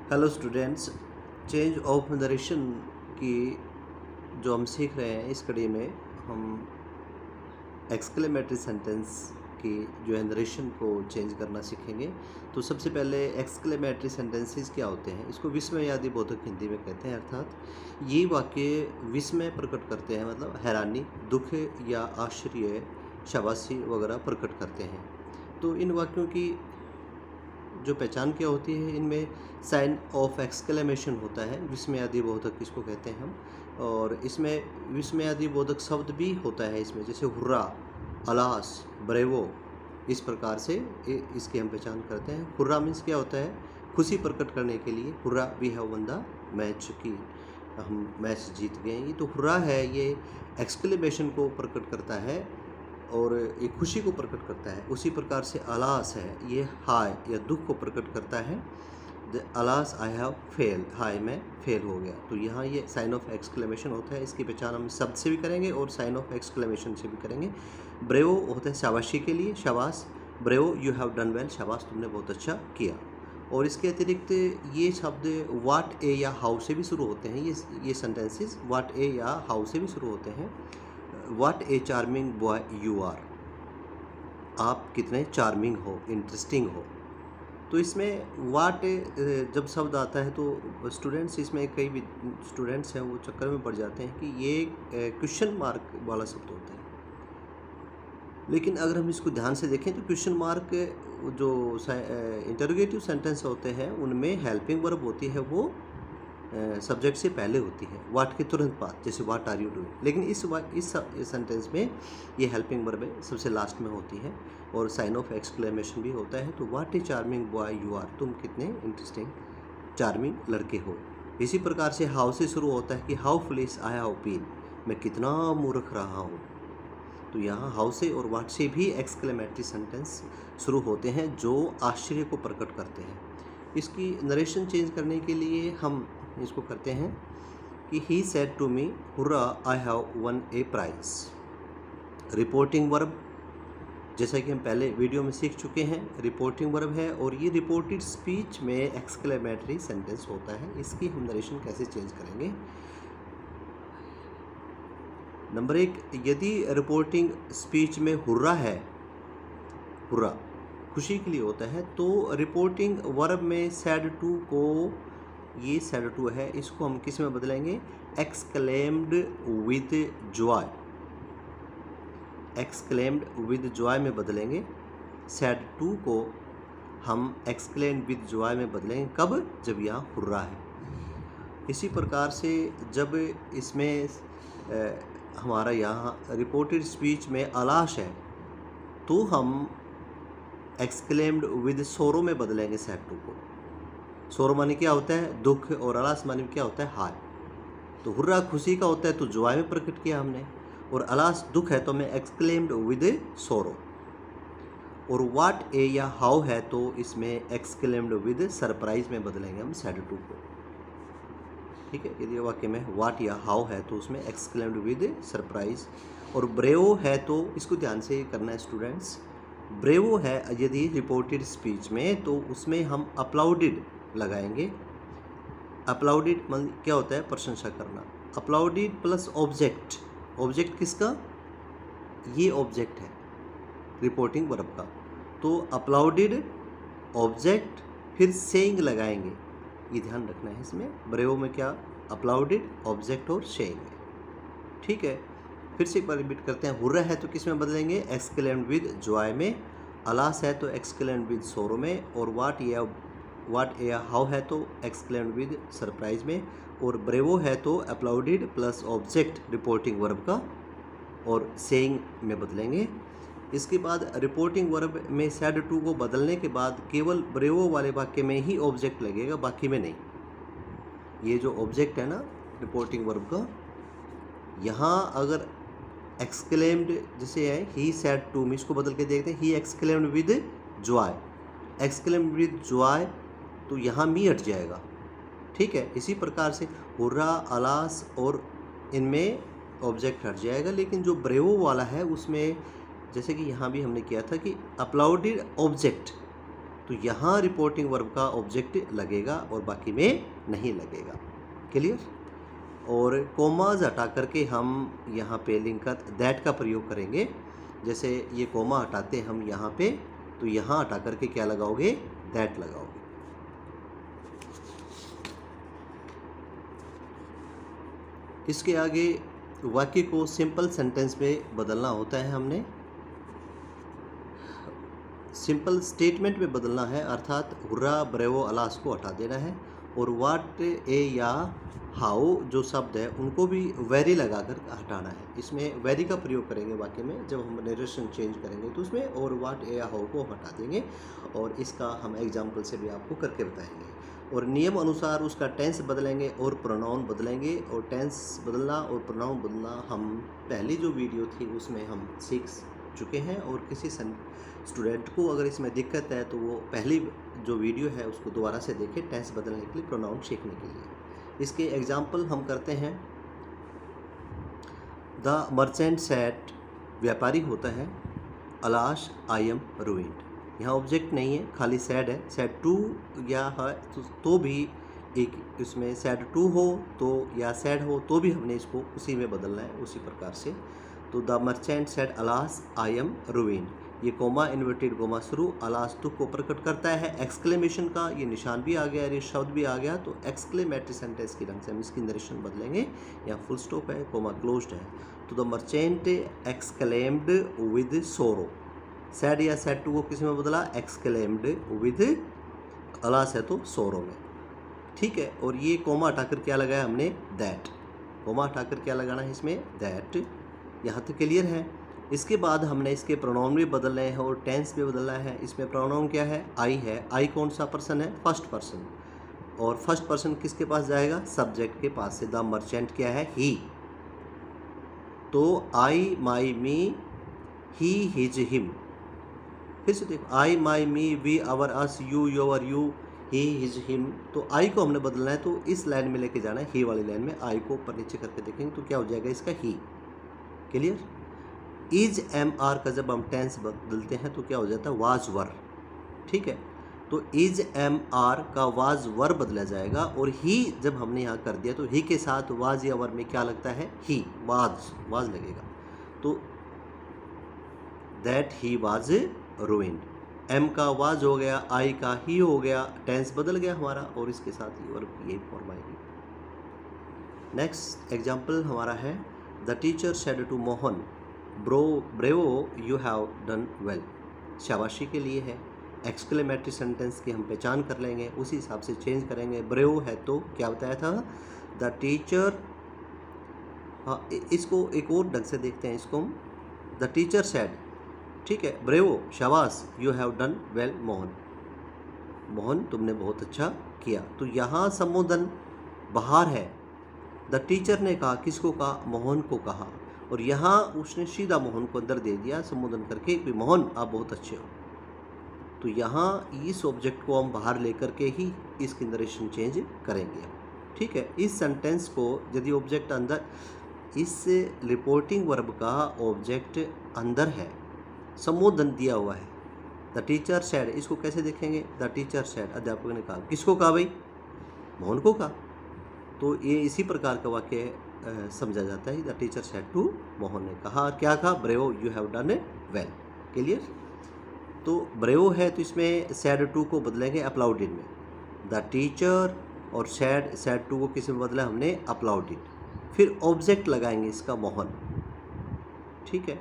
Hello students, change of narration की जो हम सीख रहे हैं इस कड़ी में हम एक्सक्लेमेटरी सेंटेंस की जो है नरेशन को चेंज करना सीखेंगे। तो सबसे पहले एक्सक्लेमेटरी सेंटेंसेस क्या होते हैं, इसको विस्मयादि बोधक हिंदी में कहते हैं। अर्थात ये वाक्य विस्मय प्रकट करते हैं, मतलब हैरानी, दुख या आश्चर्य, शाबाशी वगैरह प्रकट करते हैं। तो इन वाक्यों की जो पहचान क्या होती है, इनमें साइन ऑफ एक्सक्लेमेशन होता है, विस्मयादि बोधक इसको कहते हैं हम। और इसमें विस्मयादि बोधक शब्द भी होता है इसमें, जैसे हुर्रा, अलास, ब्रेवो, इस प्रकार से इसकी हम पहचान करते हैं। हुर्रा मीन्स क्या होता है, खुशी प्रकट करने के लिए, hurrah we have won the match, की हम मैच जीत गए। ये तो हुर्रा है, ये एक्सक्लेमेशन को प्रकट करता है और ये खुशी को प्रकट करता है। उसी प्रकार से अलास है, ये हाय या दुख को प्रकट करता है। The alas I have fail, हाय मैं फेल हो गया। तो यहाँ ये साइन ऑफ एक्सक्लेमेशन होता है। इसकी पहचान हम शब्द से भी करेंगे और साइन ऑफ एक्सक्लेमेशन से भी करेंगे। ब्रेवो होता है शाबाशी के लिए, शाबाश, bravo you have done well, शाबाश तुमने बहुत अच्छा किया। और इसके अतिरिक्त ये शब्द वाट ए या हाउ से भी शुरू होते हैं। ये सेंटेंसेस वाट ए या हाउ से भी शुरू होते हैं। वाट ए चार्मिंग बॉय यू आर, आप कितने चार्मिंग हो, इंटरेस्टिंग हो। तो इसमें वाट जब शब्द आता है तो स्टूडेंट्स, इसमें कई भी स्टूडेंट्स हैं वो चक्कर में पड़ जाते हैं कि ये क्वेश्चन मार्क वाला शब्द होता है। लेकिन अगर हम इसको ध्यान से देखें तो क्वेश्चन मार्क जो इंटरोगेटिव सेंटेंस होते हैं उनमें हेल्पिंग वर्ब होती है, वो सब्जेक्ट से पहले होती है, वाट के तुरंत बाद, जैसे वाट आर यू डूइंग। लेकिन इस सेंटेंस में ये हेल्पिंग वर्ब सबसे लास्ट में होती है और साइन ऑफ एक्सक्लेमेशन भी होता है। तो वाट ए चार्मिंग बॉय यू आर, तुम कितने इंटरेस्टिंग चार्मिंग लड़के हो। इसी प्रकार से हाउ से शुरू होता है कि how foolish I have been, मैं कितना मूर्ख रहा हूँ। तो यहाँ हाउ से और वाट से भी एक्सक्लेमेटरी सेंटेंस शुरू होते हैं जो आश्चर्य को प्रकट करते हैं। इसकी नरेशन चेंज करने के लिए हम इसको करते हैं कि he said to me hurrah I have won a prize. Reporting verb, जैसा कि हम पहले वीडियो में सीख चुके हैं, रिपोर्टिंग वर्ब है और ये रिपोर्टेड स्पीच में एक्सक्लेमेटरी सेंटेंस होता है। इसकी हम नरेशन कैसे चेंज करेंगे। नंबर 1, यदि रिपोर्टिंग स्पीच में हुर्रा है, हुर्रा खुशी के लिए होता है, तो रिपोर्टिंग वर्ब में सैड टू को, ये सैड टू है, इसको हम किस में बदलेंगे, exclaimed with Joy, exclaimed with joy में बदलेंगे। सैड टू को हम एक्सक्लेम्ड विद जॉय में बदलेंगे, कब, जब यहाँ हुर्रा है। इसी प्रकार से जब इसमें हमारा यहाँ रिपोर्टेड स्पीच में अलाश है तो हम एक्सक्लेम्ड विद सोरो में बदलेंगे सैड टू को। सोरो माने क्या होता है, दुख, और अलास माने क्या होता है, हाय। तो हुर्रा खुशी का होता है तो जॉय में प्रकट किया हमने, और अलास दुख है तो मैं एक्सक्लेम्ड विद सोरो। और वाट ए या हाउ है तो इसमें एक्सक्लेम्ड विद सरप्राइज में बदलेंगे हम सैड टू को। ठीक है, यदि वाक्य में वाट या हाउ है तो उसमें एक्सक्लेम्ड विद सरप्राइज। और ब्रेवो है तो इसको ध्यान से करना है स्टूडेंट्स। ब्रेवो है यदि रिपोर्टेड स्पीच में तो उसमें हम अप्लाउडेड लगाएंगे। अप्लाउडेड मतलब क्या होता है, प्रशंसा करना। अप्लाउडेड प्लस ऑब्जेक्ट, ऑब्जेक्ट किसका, ये ऑब्जेक्ट है रिपोर्टिंग वर्ब का, तो अप्लाउडेड ऑब्जेक्ट फिर सेइंग लगाएंगे, ये ध्यान रखना है। इसमें ब्रेवो में क्या, अप्लाउडेड, ऑब्जेक्ट और सेइंग है। ठीक है, फिर से एक बार रिपीट करते हैं। हुर्रा है तो किस में बदलेंगे, एक्सक्लेम्ड विद जॉय में। अलास है तो एक्सक्लेम्ड विद सोरो में। और वाट या हाउ है तो एक्सक्लेम्ड विद सरप्राइज में। और ब्रेवो है तो अप्लाउडेड प्लस ऑब्जेक्ट रिपोर्टिंग वर्ब का और सेइंग में बदलेंगे। इसके बाद रिपोर्टिंग वर्ब में सैड टू को बदलने के बाद केवल ब्रेवो वाले वाक्य में ही ऑब्जेक्ट लगेगा, बाकी में नहीं। ये जो ऑब्जेक्ट है ना रिपोर्टिंग वर्ब का, यहाँ अगर एक्सक्लेम्ड जैसे है ही सैड टू मी, इसको बदल के देखते हैं, he exclaimed with Joy, exclaimed with Joy, तो यहाँ मी हट जाएगा। ठीक है, इसी प्रकार से हुर्रा, अलास और इनमें ऑब्जेक्ट हट जाएगा। लेकिन जो ब्रेवो वाला है उसमें, जैसे कि यहाँ भी हमने किया था कि अप्लाउडेड ऑब्जेक्ट, तो तो यहाँ रिपोर्टिंग वर्ब का ऑब्जेक्ट लगेगा और बाकी में नहीं लगेगा। क्लियर? और कोमाज हटा करके हम यहाँ पे लिंकर दैट का प्रयोग करेंगे। जैसे ये कोमा हटाते हम यहाँ पे, तो यहाँ हटा करके क्या लगाओगे? दैट लगाओगे। इसके आगे वाक्य को सिंपल सेंटेंस में बदलना होता है। हमने सिंपल स्टेटमेंट में बदलना है, अर्थात हुर्रा, ब्रेवो, अलास को हटा देना है और वाट, ए या हाउ जो शब्द है उनको भी वेरी लगाकर हटाना है। इसमें वेरी का प्रयोग करेंगे वाक्य में जब हम नरेशन चेंज करेंगे तो उसमें, और वाट, ए या हाउ को हटा देंगे और इसका हम एग्जाम्पल से भी आपको करके बताएंगे। और नियम अनुसार उसका टेंस बदलेंगे और प्रोनाउन बदलेंगे। और टेंस बदलना और प्रोनाउन बदलना हम पहली जो वीडियो थी उसमें हम सीख चुके हैं। और किसी स्टूडेंट को अगर इसमें दिक्कत है तो वो पहली जो वीडियो है उसको दोबारा से देखें, टेंस बदलने के लिए, प्रोनाउन सीखने के लिए। इसके एग्जाम्पल हम करते हैं। द मर्चेंट सेट, व्यापारी होता है, अलाश, आई एम रूइंड। यहाँ ऑब्जेक्ट नहीं है, खाली सैड है। सैड टू या है तो भी एक इसमें सैड टू हो तो या सैड हो तो भी हमने इसको उसी में बदलना है, उसी प्रकार से। तो the merchant said alas I am ruined, ये कोमा इन्वर्टेड कोमा शुरू अलास टू को प्रकट करता है। एक्सक्लेमेशन का ये निशान भी आ गया, ये शब्द भी आ गया, तो एक्सक्लेमेटरी सेंटेंस के ढंग से हम इसकी नरेशन बदलेंगे। यहाँ फुल स्टॉप है, कोमा क्लोज्ड है। तो द मर्चेंट एक्सक्लेम्ड विद सोरो, सैड या सैड टू को किस में बदला? एक्सक्लेम्ड विद, अलास है तो सोरो में। ठीक है, और ये कोमा हटाकर क्या लगाया हमने? दैट। कोमा हटाकर क्या लगाना है इसमें? दैट। यहाँ तक क्लियर है। इसके बाद हमने इसके प्रोनाउन भी बदलने हैं और टेंस भी बदलना है। इसमें प्रोनाउन क्या है? आई है। आई कौन सा पर्सन है? First person. और फर्स्ट पर्सन किसके पास जाएगा? सब्जेक्ट के पास से। द मर्चेंट क्या है? ही। तो आई, my, me, he, his, him. फिर से देखो, I, my, me, we, our, us, you, your, you, he, his, him. तो आई को हमने बदलना है तो इस लाइन में लेके जाना है, ही वाली लाइन में। आई को ऊपर नीचे करके देखेंगे तो क्या हो जाएगा इसका? ही। क्लियर? इज, एम, आर का जब हम टेंस बदलते हैं तो क्या हो जाता है? वाज, वर। ठीक है, तो इज, एम, आर का वाज, वर बदला जाएगा। और ही जब हमने यहाँ कर दिया तो ही के साथ वाज या वर में क्या लगता है? ही, वाज, वाज लगेगा। तो that he was ruined. Am का वाज हो गया, आई का ही हो गया, टेंस बदल गया हमारा और इसके साथ ही वर्ब की यही फॉर्म आएगी। नेक्स्ट एग्जाम्पल हमारा है, the teacher said to Mohan, bravo you have done well, शाबाशी के लिए है। एक्सक्लेमेटरी सेंटेंस की हम पहचान कर लेंगे, उसी हिसाब से चेंज करेंगे। ब्रेवो है तो क्या बताया था? द टीचर, हाँ इसको एक और ढंग से देखते हैं इसको। द टीचर सेड, ठीक है, ब्रेवो, शाबाश, you have done well Mohan, Mohan तुमने बहुत अच्छा किया। तो यहाँ संबोधन बाहर है, द टीचर ने कहा, किसको कहा? मोहन को कहा। और यहाँ उसने सीधा मोहन को अंदर दे दिया संबोधन करके कि मोहन आप बहुत अच्छे हो। तो यहाँ इस ऑब्जेक्ट को हम बाहर लेकर के ही इसकी नरेशन चेंज करेंगे। ठीक है, इस सेंटेंस को यदि ऑब्जेक्ट अंदर, इस रिपोर्टिंग वर्ब का ऑब्जेक्ट अंदर है, संबोधन दिया हुआ है, द टीचर सेड, इसको कैसे देखेंगे? द टीचर सेड, अध्यापक ने कहा। किसको कहा भाई? मोहन को कहा। तो ये इसी प्रकार का वाक्य समझा जाता है। The teacher said to, Mohan ने कहा, क्या कहा? Bravo you have done well. Clear? तो ब्रेवो है तो इसमें सेड टू को बदलेंगे अपलाउडिड में। द टीचर और सेड टू को किस में बदला हमने? अपलाउडिड। फिर ऑब्जेक्ट लगाएंगे इसका मोहन। ठीक है,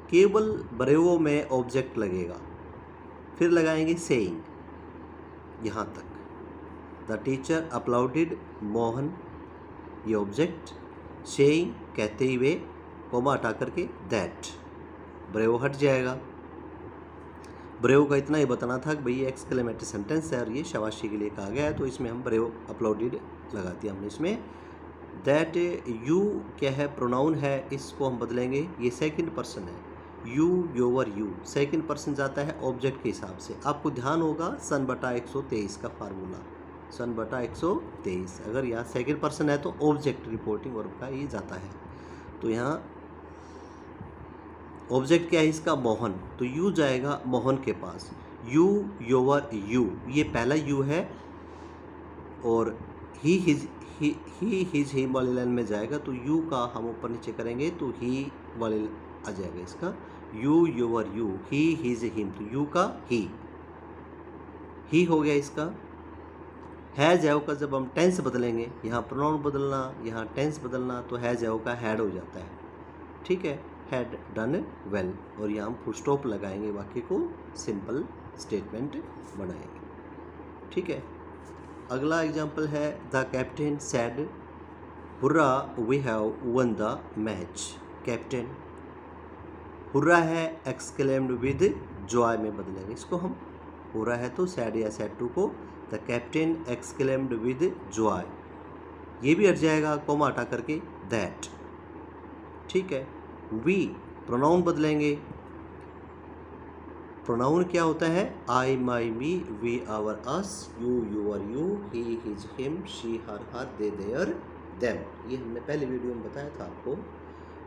केवल ब्रेवो में ऑब्जेक्ट लगेगा। फिर लगाएंगे सेइंग, यहाँ तक। द टीचर अपलाउडिड मोहन, ये ऑब्जेक्ट, सेइंग कहते हुए, कोमा हटा करके दैट, ब्रेवो हट जाएगा। ब्रेवो का इतना ही बताना था कि भाई ये एक्सक्लेमेटरी सेंटेंस है और ये शाबाशी के लिए कहा गया है, तो इसमें हम ब्रेवो अपलाउडिड लगा दिया हमने इसमें। दैट, यू क्या है? प्रोनाउन है, इसको हम बदलेंगे, ये सेकंड पर्सन है। यू, योवर, यू सेकंड पर्सन जाता है ऑब्जेक्ट के हिसाब से। आपको ध्यान होगा सन बटा 123 का फार्मूला, सन बटा 123। अगर यहाँ सेकंड पर्सन है तो ऑब्जेक्ट रिपोर्टिंग वर्ब का ये जाता है। तो यहाँ ऑब्जेक्ट क्या है इसका? मोहन, तो यू जाएगा मोहन के पास। यू योर यू, ये पहला यू है और ही हिज हिम वाली लाइन में जाएगा तो यू का हम ऊपर नीचे करेंगे तो ही वाले आ जाएगा इसका, you your you, he his him, तो यू का ही हो गया इसका। हैज हैव का जब हम टेंस बदलेंगे, यहाँ प्रोनाउन बदलना, यहाँ टेंस बदलना, तो हैज हैव का हैड हो जाता है, ठीक है, हैड डन वेल, और यहाँ हम फुल स्टॉप लगाएंगे, वाक्य को सिंपल स्टेटमेंट बनाएंगे, ठीक है। अगला एग्जाम्पल है the captain said hurrah we have won the match. Captain, hurrah है एक्सक्लेम्ड विद जॉय में बदलेंगे इसको हम, हुर्रा है तो सैड या सैड टू को the captain exclaimed with joy, ये भी हट जाएगा कोमा हटा करके दैट, ठीक है। वी प्रोनाउन बदलेंगे, प्रोनाउन क्या होता है, I my me, we our us, you your you, he his him, she her her, they their them, ये हमने पहले वीडियो में बताया था आपको।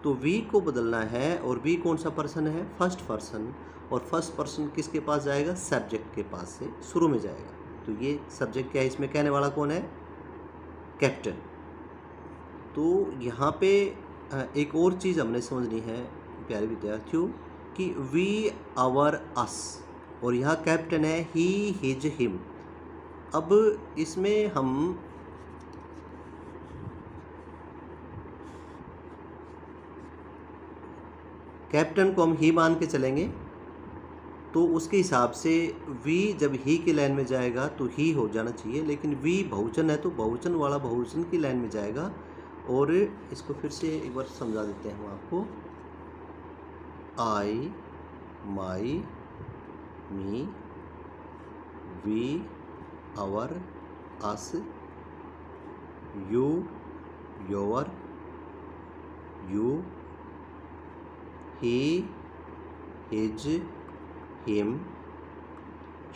तो वी को बदलना है, और वी कौन सा पर्सन है, फर्स्ट पर्सन, और फर्स्ट पर्सन किसके पास जाएगा, सब्जेक्ट के पास से शुरू में जाएगा, तो ये सब्जेक्ट क्या है, इसमें कहने वाला कौन है, कैप्टन। तो यहाँ पे एक और चीज़ हमने समझनी है प्यारे विद्यार्थियों कि वी आवर अस, और यहाँ कैप्टन है ही हिज हिम। अब इसमें हम कैप्टन को हम ही मान के चलेंगे, तो उसके हिसाब से वी जब ही की लाइन में जाएगा तो ही हो जाना चाहिए, लेकिन वी बहुवचन है तो बहुवचन वाला बहुवचन की लाइन में जाएगा। और इसको फिर से एक बार समझा देते हैं हम आपको, I my me, we our us, you your you, he his him,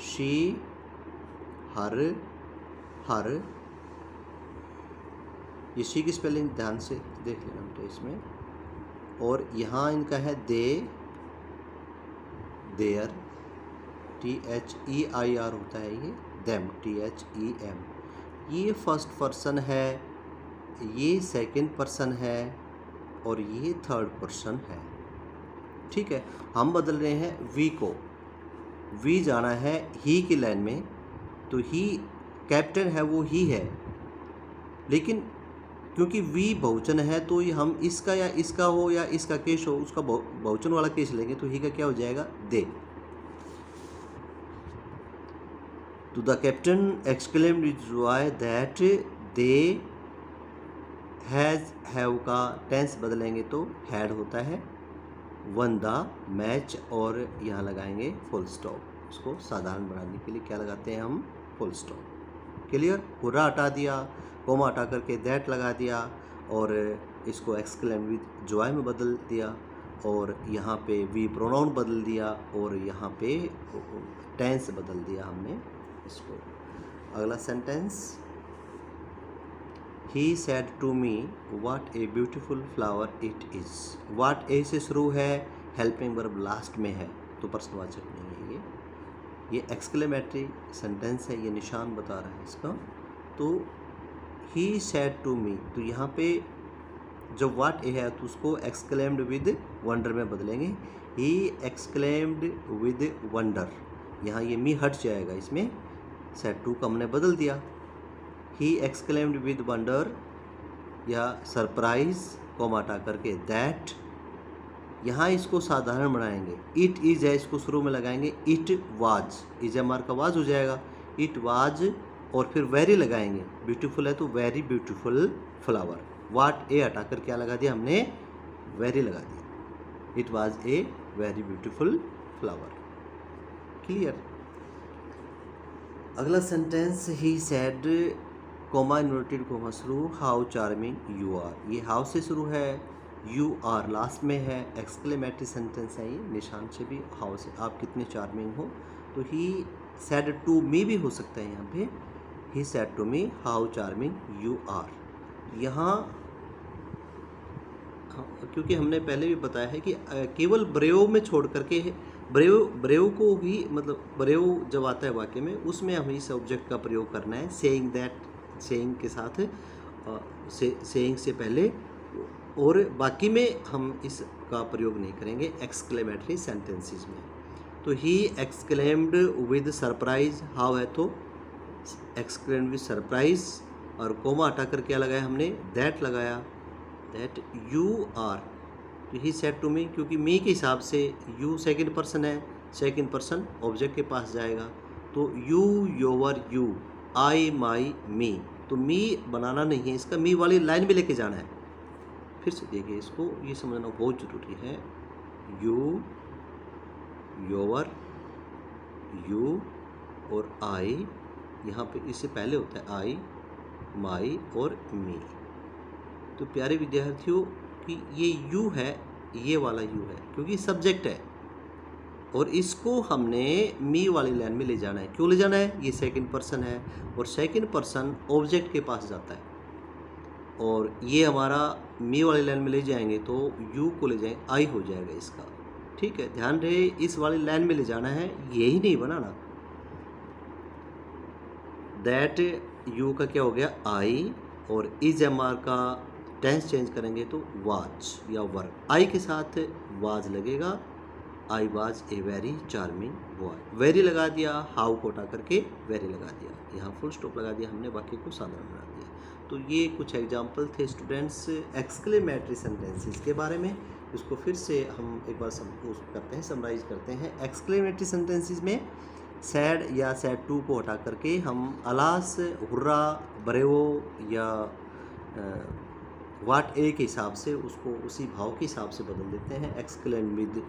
she her her, ये शी की स्पेलिंग ध्यान से देख लेना बेटा इसमें, और यहाँ इनका है दे देयर, THEIR होता है ये, देम THEM, ये फर्स्ट पर्सन है, ये सेकंड पर्सन है, और ये थर्ड पर्सन है, ठीक है। हम बदल रहे हैं वी को, वी जाना है ही की लाइन में, तो ही कैप्टन है वो ही है, लेकिन क्योंकि वी बहुवचन है तो ये हम इसका या इसका हो या इसका केस हो, उसका बहुवचन वाला केस लेंगे तो ही का क्या हो जाएगा, दे। तो the captain exclaimed with Joy that they, has have का टेंस बदलेंगे तो हैड होता है, वन द मैच, और यहाँ लगाएंगे फुल स्टॉप, इसको साधारण बनाने के लिए क्या लगाते हैं हम, फुल स्टॉप, क्लियर। हुर्रा हटा दिया, कोमा हटा करके दैट लगा दिया, और इसको एक्सक्लेम विद जॉय में बदल दिया, और यहाँ पे वी प्रोनाउन बदल दिया, और यहाँ पे टेंस बदल दिया हमने इसको। अगला sentence, he said to me what a beautiful flower it is. What a से शुरू है, हेल्पिंग वर्ब लास्ट में है, तो प्रश्नवाचक नहीं है ये एक्सक्लेमेटरी सेंटेंस है, ये निशान बता रहा है इसका। तो ही सेड टू मी, तो यहाँ पे जो व्हाट ए है तो उसको एक्सक्लेम्ड विद वंडर में बदलेंगे, ही एक्सक्लेम्ड विद वंडर, यहाँ ये मी हट जाएगा, इसमें सेड टू का हमने बदल दिया, ही एक्सक्लेम्ड विद वंडर या सरप्राइज को हटा करके दैट, यहाँ इसको साधारण बनाएंगे, इट इज़ है इसको शुरू में लगाएंगे, इट वाज, इज मार का वाज हो जाएगा, इट वाज, और फिर वेरी लगाएंगे, ब्यूटीफुल है तो very beautiful flower, what a हटा कर क्या लगा दिया हमने, वेरी लगा दिया, it was a very beautiful flower, clear. अगला sentence, he said comma inverted comma शुरू, हाउ चार्मिंग यू आर, ये हाउ से शुरू है, यू आर लास्ट में है, एक्सक्लेमेटरी सेंटेंस है ये, निशान से भी हाउ से, आप कितने चार्मिंग हो, तो ही सेड टू मी भी हो सकता है यहाँ पे, he said to me how charming you are. यहाँ क्योंकि हमने पहले भी बताया है कि केवल ब्रेव में छोड़ करके ब्रेव ब्रेव को ही मतलब ब्रेव जब आता है वाक्य में उसमें हमें इस ऑब्जेक्ट का प्रयोग करना है सेइंग दैट, सेइंग के साथ सेइंग से पहले, और बाकी में हम इसका प्रयोग नहीं करेंगे एक्सक्लेमेटरी सेंटेंसेस में। तो he exclaimed with surprise, how है तो एक्सक्लेम्ड विद सरप्राइज, और कोमा हटा कर क्या लगाया हमने, दैट लगाया, दैट यू आर। तो ही सेड टू मी, क्योंकि मी के हिसाब से यू सेकंड पर्सन है, सेकंड पर्सन ऑब्जेक्ट के पास जाएगा, तो यू योवर यू, आई माई मी, तो मी बनाना नहीं है, इसका मी वाली लाइन में लेके जाना है। फिर से देखिए, इसको ये समझना बहुत ज़रूरी है। यू, योवर, यू और आई, यहाँ पे इससे पहले होता है आई, माई और मी। तो प्यारे विद्यार्थियों कि ये यू है, ये वाला यू है क्योंकि सब्जेक्ट है, और इसको हमने मी वाली लाइन में ले जाना है। क्यों ले जाना है, ये सेकंड पर्सन है और सेकंड पर्सन ऑब्जेक्ट के पास जाता है, और ये हमारा मी वाली लाइन में ले जाएंगे तो यू को ले जाएंगे, आई हो जाएगा इसका। ठीक है, ध्यान रहे इस वाली लाइन में ले जाना है, यही नहीं बनाना। दैट यू का क्या हो गया, आई, और इज एम आर का टेंस चेंज करेंगे तो वाज या वर्क, आई के साथ वाज लगेगा, I was a very charming boy. Very लगा दिया, हाउ को हटा करके वेरी लगा दिया, यहाँ फुल स्टॉप लगा दिया हमने, वाक्य को साधारण बना दिया। तो ये कुछ एग्जाम्पल थे स्टूडेंट्स एक्सक्लेमेटरी सेंटेंसेस के बारे में। इसको फिर से हम एक बार करते हैं, समराइज करते हैं। एक्सक्लेमेटरी सेंटेंसेस में सैड या सैड टू को हटा करके हम अलास, हुर्रा, ब्रेवो या वाट ए के हिसाब से उसको उसी भाव के हिसाब से बदल देते हैं। Exclaim with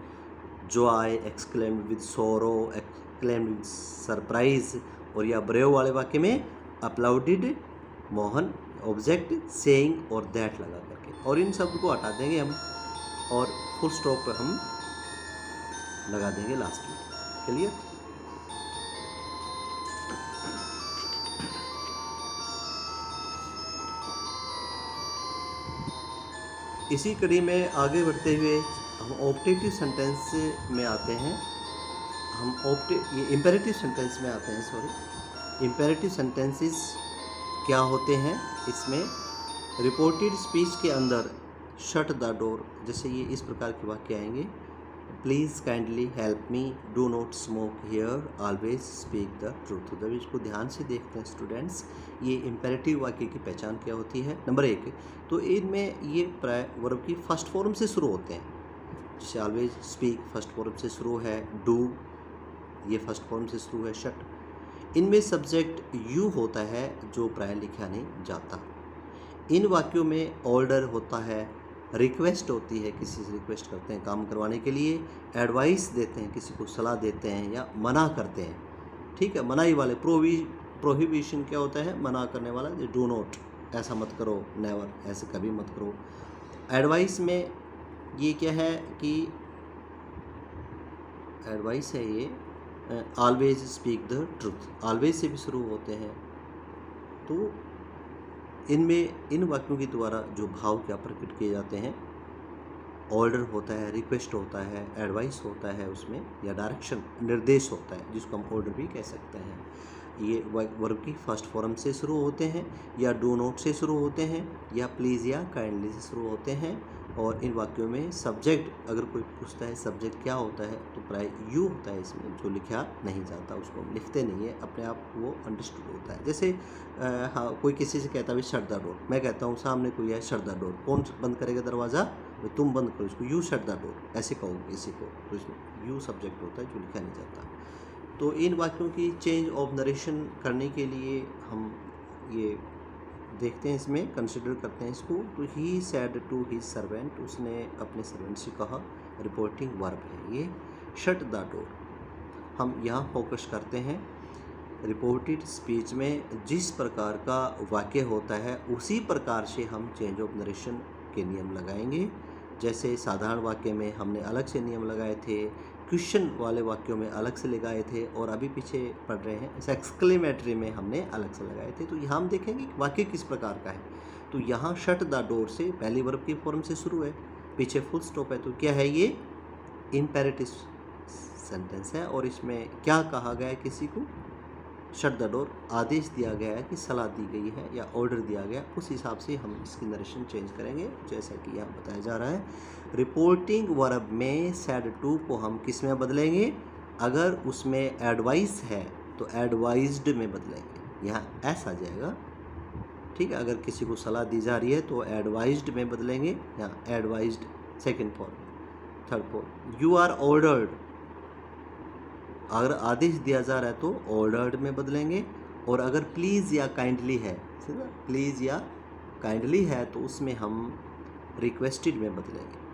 Joy, exclaim with सोरो, एक्सक्लेम विद सरप्राइज, और या ब्रेव वाले वाक्य में अपलाउडेड मोहन, ऑब्जेक्ट सेइंग और दैट लगा करके, और इन सब को हटा देंगे हम और फुल स्टॉप हम लगा देंगे लास्ट में। क्लियर? इसी कड़ी में आगे बढ़ते हुए हम ऑप्टेटिव सेंटेंस में आते हैं। ये इम्पेरेटिव सेंटेंस में आते हैं, सॉरी। इम्पेरेटिव सेंटेंसेस क्या होते हैं, इसमें रिपोर्टेड स्पीच के अंदर शट द डोर, जैसे ये इस प्रकार के वाक्य आएंगे, please kindly help me, do not smoke here, always speak the truth. जब इसको ध्यान से देखते हैं स्टूडेंट्स, ये इम्पेरेटिव वाक्य की पहचान क्या होती है। नंबर 1, तो इनमें ये प्राय वर्ब की फर्स्ट फॉर्म से शुरू होते हैं, जैसे ऑलवेज स्पीक फर्स्ट फॉर्म से शुरू है, डू ये फर्स्ट फॉर्म से शुरू है, शट। इनमें सब्जेक्ट यू होता है जो प्राय लिखा नहीं जाता। इन वाक्यों में ऑर्डर होता है, रिक्वेस्ट होती है, किसी से रिक्वेस्ट करते हैं काम करवाने के लिए, एडवाइस देते हैं, किसी को सलाह देते हैं, या मना करते हैं। ठीक है, मनाही वाले प्रोहिबिशन क्या होता है, मना करने वाला, जो डू नॉट, ऐसा मत करो, नेवर, ऐसे कभी मत करो। एडवाइस में ये क्या है कि एडवाइस है ये, always speak the truth, always say भी शुरू होते हैं। तो इनमें इन वाक्यों के द्वारा जो भाव क्या प्रकट किए जाते हैं, ऑर्डर होता है, रिक्वेस्ट होता है, एडवाइस होता है उसमें, या डायरेक्शन, निर्देश होता है, जिसको हम ऑर्डर भी कह सकते हैं। ये वर्ब की फर्स्ट फॉर्म से शुरू होते हैं, या डू नॉट से शुरू होते हैं, या प्लीज़ या काइंडली से शुरू होते हैं। और इन वाक्यों में सब्जेक्ट, अगर कोई पूछता है सब्जेक्ट क्या होता है, तो प्राय यू होता है इसमें, जो लिखा नहीं जाता, उसको हम लिखते नहीं है, अपने आप वो अंडरस्टूड होता है। जैसे हाँ, कोई किसी से कहता है शट द डोर, मैं कहता हूँ सामने कोई है, शट द डोर, कौन बंद करेगा दरवाज़ा, तुम बंद करो इसको, यू शट द डोर, ऐसे कहो किसी को, तो इसमें यू सब्जेक्ट होता है जो लिखा नहीं जाता। तो इन वाक्यों की चेंज ऑफ नरेशन करने के लिए हम ये देखते हैं, इसमें कंसिडर करते हैं इसको। तो ही सैड टू हिज सर्वेंट, उसने अपने सर्वेंट से कहा, रिपोर्टिंग वर्ब है ये। शट द डोर, हम यहाँ फोकस करते हैं रिपोर्टेड स्पीच में जिस प्रकार का वाक्य होता है उसी प्रकार से हम चेंज ऑफ नरेशन के नियम लगाएंगे। जैसे साधारण वाक्य में हमने अलग से नियम लगाए थे, क्वेश्चन वाले वाक्यों में अलग से लगाए थे, और अभी पीछे पढ़ रहे हैं एक्सक्लेमेटरी में हमने अलग से लगाए थे। तो यहाँ हम देखेंगे कि वाक्य किस प्रकार का है। तो यहाँ शट द डोर से पहली वर्ब की फॉर्म से शुरू है, पीछे फुल स्टॉप है, तो क्या है ये, इम्पेरेटिव सेंटेंस है और इसमें क्या कहा गया है, किसी को शट द डोर आदेश दिया गया है कि सलाह दी गई है या ऑर्डर दिया गया, उस हिसाब से हम इसकी नरेशन चेंज करेंगे जैसा कि यहाँ बताया जा रहा है। रिपोर्टिंग वर्ब में सेड टू को हम किस में बदलेंगे, अगर उसमें एडवाइस है तो एडवाइज्ड में बदलेंगे, यहाँ ऐसा आ जाएगा। ठीक है, अगर किसी को सलाह दी जा रही है तो एडवाइज्ड में बदलेंगे, यहाँ advised second form. Third form you are ordered, अगर आदेश दिया जा रहा है तो ऑर्डर्ड में बदलेंगे। और अगर प्लीज़ या काइंडली है, प्लीज़ या काइंडली है तो उसमें हम रिक्वेस्टेड में बदलेंगे।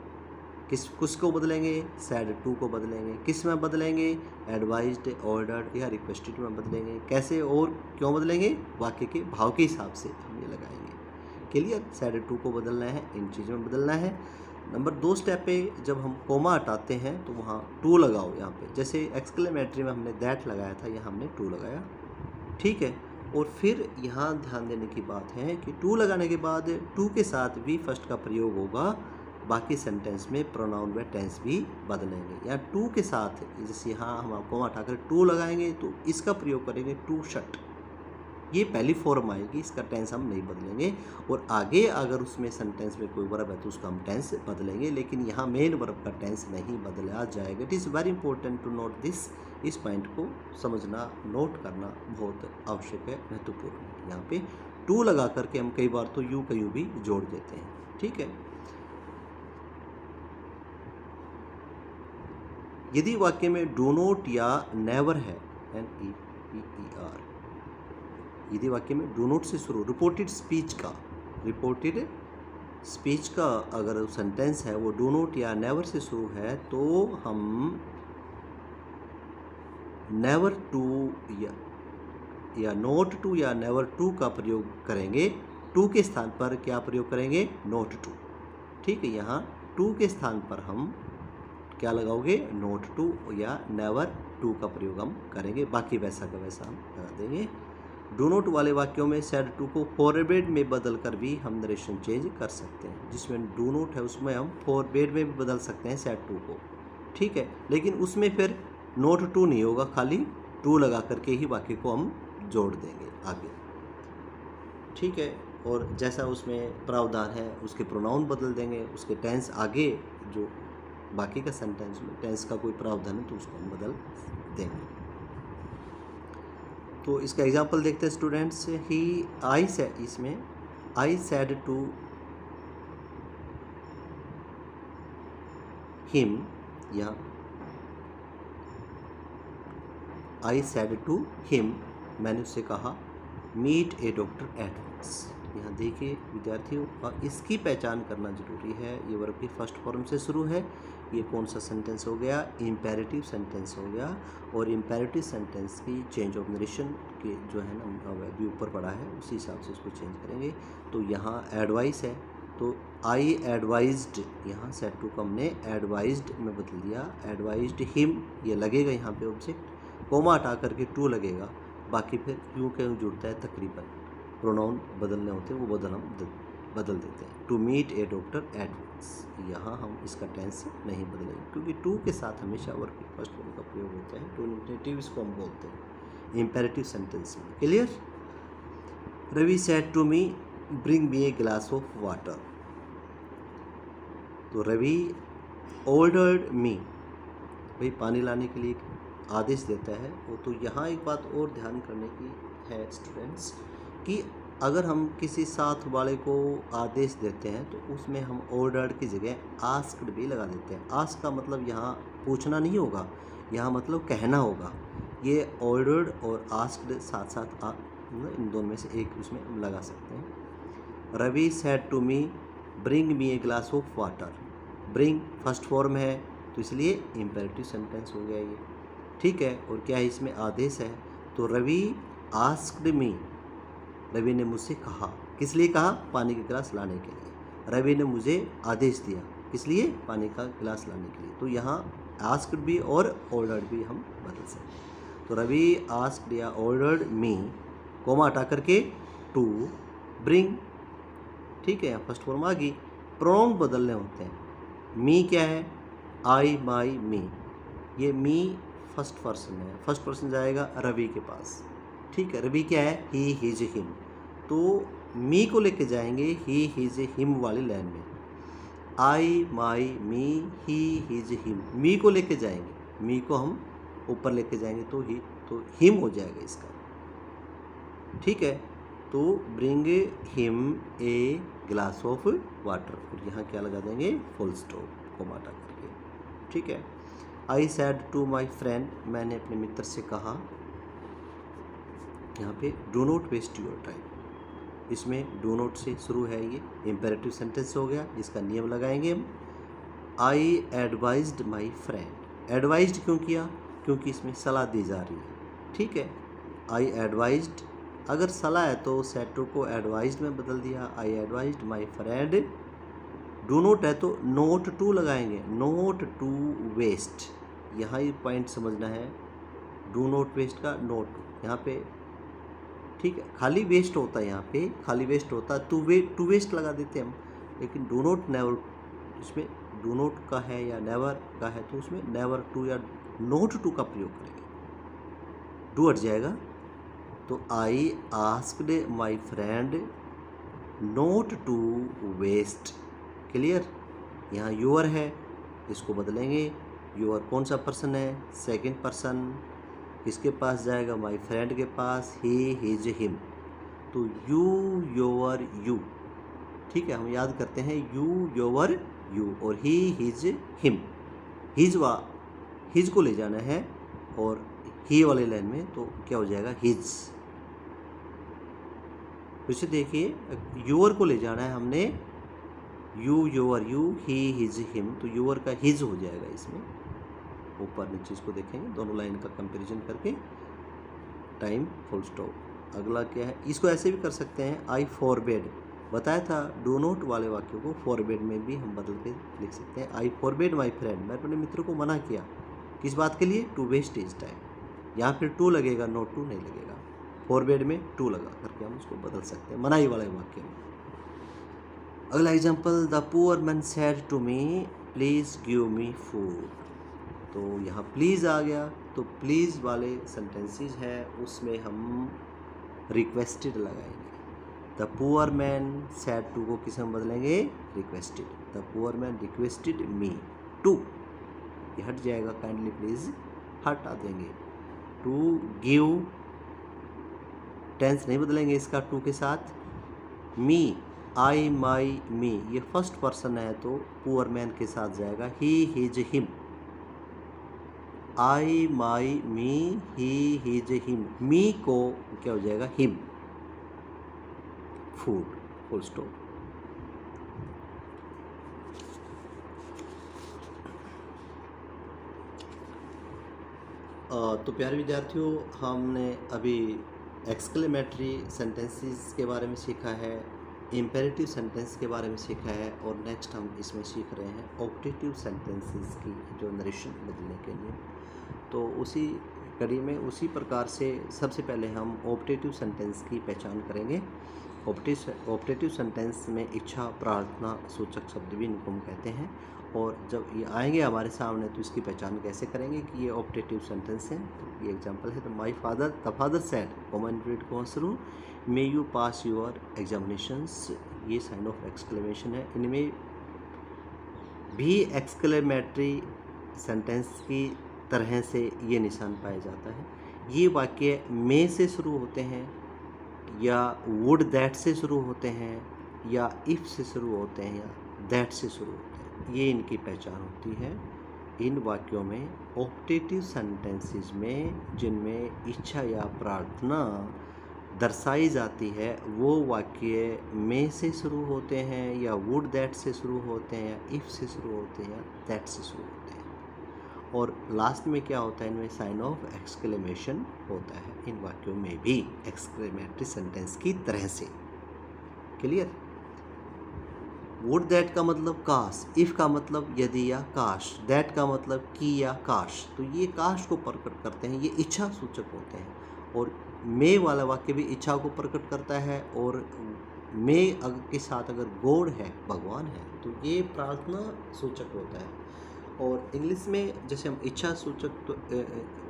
किसको बदलेंगे, सेड टू को बदलेंगे। किस में बदलेंगे, एडवाइज्ड, ऑर्डर्ड या रिक्वेस्टेड में बदलेंगे। कैसे और क्यों बदलेंगे, वाक्य के भाव के हिसाब से हम ये लगाएंगे। क्लियर, सेड टू को बदलना है, इन चीज़ों में बदलना है। नंबर 2 स्टेप पे जब हम कोमा हटाते हैं तो वहाँ टू लगाओ यहाँ पे, जैसे एक्सक्लेमेटरी में हमने दैट लगाया था, यहाँ हमने टू लगाया। ठीक है, और फिर यहाँ ध्यान देने की बात है कि टू लगाने के बाद टू के साथ वी फर्स्ट का प्रयोग होगा, बाकी सेंटेंस में प्रोनाउन व टेंस भी बदलेंगे। या टू के साथ जैसे यहाँ हम कोमा हटाकर टू लगाएंगे तो इसका प्रयोग करेंगे टू शट, ये पहली फॉर्म आएगी, इसका टेंस हम नहीं बदलेंगे। और आगे अगर उसमें सेंटेंस में कोई वर्ब है तो उसका हम टेंस बदलेंगे, लेकिन यहाँ मेन वर्ब का टेंस नहीं बदला जाएगा। It is very important to note this, इस पॉइंट को समझना, नोट करना बहुत आवश्यक है, महत्वपूर्ण है। यहाँ पे टू लगा करके हम कई बार तो यू का यू भी जोड़ देते हैं। ठीक है, यदि वाक्य में डू नॉट या नेवर है, NEVER, यदि वाक्य में डू नॉट से शुरू रिपोर्टेड स्पीच का अगर सेंटेंस है वो डू नॉट या नेवर से शुरू है तो हम नेवर टू या नॉट टू या नेवर टू का प्रयोग करेंगे। टू के स्थान पर क्या प्रयोग करेंगे, नॉट टू। ठीक है, यहाँ टू के स्थान पर हम क्या लगाओगे, नॉट टू या नेवर टू का प्रयोग हम करेंगे, बाकी वैसा का वैसा हम लगा देंगे। डू नॉट वाले वाक्यों में सेड टू को फॉरबिड में बदल कर भी हम नरेशन चेंज कर सकते हैं। जिसमें डू नॉट है उसमें हम फॉरबिड में भी बदल सकते हैं सेड टू को। ठीक है, लेकिन उसमें फिर नॉट टू नहीं होगा, खाली टू लगा करके ही वाक्य को हम जोड़ देंगे आगे। ठीक है, और जैसा उसमें प्रावधान है उसके प्रोनाउन बदल देंगे, उसके टेंस आगे जो बाकी का सेंटेंस में टेंस का कोई प्रावधान है तो उसको हम बदल देंगे। तो इसका एग्जांपल देखते हैं स्टूडेंट्स। इसमें आई सेड टू हिम, यहाँ आई सेड टू हिम, मैंने उससे कहा meet a doctor at once. यहाँ देखिए विद्यार्थियों, और इसकी पहचान करना जरूरी है। ये वर्ब की फर्स्ट फॉर्म से शुरू है, ये कौन सा सेंटेंस हो गया, इम्पेरेटिव सेंटेंस हो गया। और इम्पेरेटिव सेंटेंस की चेंज ऑफ नरेशन के जो है ना अभी ऊपर पड़ा है, उसी हिसाब से इसको चेंज करेंगे। तो यहाँ एडवाइस है तो आई एडवाइज्ड, यहाँ सेड टू को हमने एडवाइज्ड में बदल दिया, एडवाइज्ड हिम, ये लगेगा यहाँ पे ऑब्जेक्ट, कोमा हटा करके टू लगेगा, बाकी फिर यूँ के यूँ जुड़ता है, तकरीबन प्रोनाउन बदलने होते हैं वो बदल देते हैं। To meet a doctor at once, यहाँ हम इसका टेंस नहीं बदलेंगे क्योंकि टू के साथ हमेशा वर्ब की फर्स्ट फॉर्म का प्रयोग होता है। टू इन्फिनेटिव इसको हम बोलते हैं इम्पेरेटिव सेंटेंस में। Clear, Ravi said to me bring me a glass of water. तो रवि ऑर्डर्ड मी, भाई पानी लाने के लिए आदेश देता है वो। तो यहाँ एक बात और ध्यान करने की है स्टूडेंट्स कि अगर हम किसी साथ वाले को आदेश देते हैं तो उसमें हम ऑर्डर्ड की जगह आस्क्ड भी लगा देते हैं। आस्क का मतलब यहाँ पूछना नहीं होगा, यहाँ मतलब कहना होगा। ये ऑर्डर्ड और आस्क्ड साथ साथ इन दोनों में से एक उसमें हम लगा सकते हैं। Ravi said to me bring me a glass of water. Bring first form है तो इसलिए इम्पेरेटिव सेंटेंस हो गया ये। ठीक है, और क्या है इसमें आदेश है, तो रवि आस्क्ड मी, रवि ने मुझसे कहा, किस लिए कहा, पानी का गिलास लाने के लिए। रवि ने मुझे आदेश दिया, किस लिए, पानी का गिलास लाने के लिए। तो यहाँ आस्क्ड भी और ऑर्डर्ड भी हम बदल सकते हैं। तो रवि आस्क्ड या ऑर्डर्ड मी, कोमा हटा करके टू ब्रिंग। ठीक है, फर्स्ट फॉर्म आ गई। प्रोनाउन बदलने होते हैं। मी क्या है, आई माई मी, ये मी फर्स्ट पर्सन है, फर्स्ट पर्सन जाएगा रवि के पास, ठीक है। रवि क्या है, ही हिज हिम, तो मी को लेके जाएंगे ही हिज हिम वाली लाइन में। आई my me he his him, मी को लेके जाएंगे, मी को हम ऊपर लेके जाएंगे तो हिम हो जाएगा इसका, ठीक है। तो bring him a glass of water, और यहाँ क्या लगा देंगे, फुल स्टॉप, कोमा हटा करके, ठीक है। I said to my friend, मैंने अपने मित्र से कहा, यहाँ पे do not waste your time, इसमें डू नॉट से शुरू है, ये इम्पेरेटिव सेंटेंस हो गया, जिसका नियम लगाएंगे हम। आई एडवाइज्ड माई फ्रेंड, एडवाइज्ड क्यों किया, क्योंकि इसमें सलाह दी जा रही है, ठीक है। आई एडवाइज्ड, अगर सलाह है तो सैड टू को एडवाइज्ड में बदल दिया, I advised my friend. Do not है तो नोट टू लगाएंगे, नोट टू वेस्ट, यहाँ ये पॉइंट समझना है, डू नोट वेस्ट का नोट यहाँ पे, ठीक है। खाली वेस्ट होता है, यहाँ पे खाली वेस्ट होता है, टू वेस्ट लगा देते हैं हम, लेकिन डू नोट नेवर, इसमें डू नोट का है या नेवर का है तो उसमें नेवर टू या नोट टू का प्रयोग करेंगे, डू हट जाएगा। तो I asked my friend not to waste, clear. यहाँ यूअर है, इसको बदलेंगे, यूअर कौन सा पर्सन है, सेकंड पर्सन, किसके पास जाएगा, माई फ्रेंड के पास, ही हिज हिम, तो यू योर यू, ठीक है। हम याद करते हैं यू योर यू, और ही हिज हिम, हिज को ले जाना है, और ही वाले लाइन में तो क्या हो जाएगा, हिज। फिर देखिए, योर को ले जाना है हमने, you your you, he his him, तो योर का हिज हो जाएगा इसमें, ऊपर नीचे इसको देखेंगे, दोनों लाइन का कंपैरिजन करके, टाइम फुल स्टॉप। अगला क्या है, इसको ऐसे भी कर सकते हैं, आई फॉरबेड, बताया था डू नॉट वाले वाक्यों को फॉरबेड में भी हम बदल के लिख सकते हैं, आई फॉरबेड माई फ्रेंड, मैं अपने मित्र को मना किया, किस बात के लिए, टू वेस्ट हिज टाइम, यहाँ फिर टू लगेगा, नोट टू नहीं लगेगा, फॉरबेड में टू लगा करके हम उसको बदल सकते हैं मनाही वाले वाक्य में। अगला example, the poor man said to me please give me food, तो यहाँ प्लीज़ आ गया, तो प्लीज़ वाले सेंटेंसेस है उसमें हम रिक्वेस्टेड लगाएंगे। The poor man said to को किस हम बदलेंगे, requested, the poor man requested me to, ये हट जाएगा, काइंडली प्लीज़ हटा देंगे। टू गिव, टेंस नहीं बदलेंगे इसका टू के साथ। मी, आई माई मी, ये फर्स्ट पर्सन है तो पुअर मैन के साथ जाएगा, ही his him, I my me he his him, मी को क्या हो जाएगा, हिम, फूड, फुल स्टॉप। तो प्यारे विद्यार्थियों, हमने अभी एक्सक्लेमेटरी सेंटेंसेस के बारे में सीखा है, इम्पेरेटिव सेंटेंस के बारे में सीखा है, और नेक्स्ट हम इसमें सीख रहे हैं ऑप्टेटिव सेंटेंसेस की जो नरेशन बदलने के लिए। तो उसी कड़ी में उसी प्रकार से सबसे पहले हम ऑप्टेटिव सेंटेंस की पहचान करेंगे। ऑप्टेटिव सेंटेंस में इच्छा, प्रार्थना सूचक शब्द भी इनको हम कहते हैं, और जब ये आएंगे हमारे सामने तो इसकी पहचान कैसे करेंगे कि ये ऑप्टेटिव सेंटेंस हैं। तो ये एग्जांपल है, तो my father, the father said, comma interviewed को शुरू, मे यू पास योर एग्जामिनेशंस, ये साइन ऑफ एक्सक्लेमेशन है। इनमें भी एक्सक्लेमेटरी सेंटेंस की तरह से ये निशान पाया जाता है। ये वाक्य मे से शुरू होते हैं, या वुड दैट से शुरू होते हैं, या इफ़ से शुरू होते हैं, या दैट से शुरू होते हैं, ये इनकी पहचान होती है। इन वाक्यों में ऑप्टेटिव सेंटेंसेस में जिनमें इच्छा या प्रार्थना दर्शाई जाती है वो वाक्य में से शुरू होते हैं, या वुड दैट से शुरू होते हैं, या इफ़ से शुरू होते हैं, या दैट से शुरू होते हैं, और लास्ट में क्या होता है, इनमें साइन ऑफ एक्सक्लेमेशन होता है। इन वाक्यों में भी एक्सक्लेमेटरी सेंटेंस की तरह से, क्लियर। वुड दैट का मतलब काश, इफ़ का मतलब यदि या काश, दैट का मतलब की या काश, तो ये काश को प्रकट करते हैं, ये इच्छा सूचक होते हैं। और मे वाला वाक्य भी इच्छा को प्रकट करता है, और मे के साथ अगर गॉड है, भगवान है, तो ये प्रार्थना सूचक होता है। और इंग्लिश में जैसे हम इच्छा सूचक तो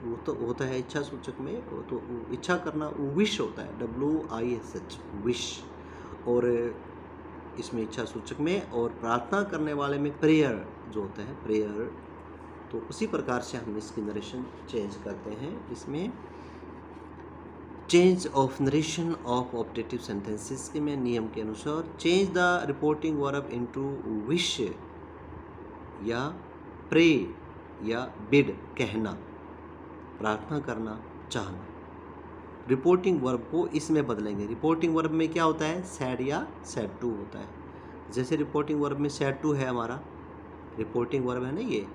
वो तो होता है इच्छा सूचक में, वो तो इच्छा करना विश होता है, WISH विश, और इसमें इच्छा सूचक में, और प्रार्थना करने वाले में प्रेयर जो होता है प्रेयर। तो उसी प्रकार से हम इसकी नरेशन चेंज करते हैं। इसमें change of narration of optative sentences के में नियम के अनुसार change the reporting verb into wish या प्रे या बिड, कहना, प्रार्थना करना, चाहना। रिपोर्टिंग वर्ब को इसमें बदलेंगे। रिपोर्टिंग वर्ब में क्या होता है, सैड या सैड टू होता है। जैसे रिपोर्टिंग वर्ब में सैड टू है, हमारा रिपोर्टिंग वर्ब है ना ये,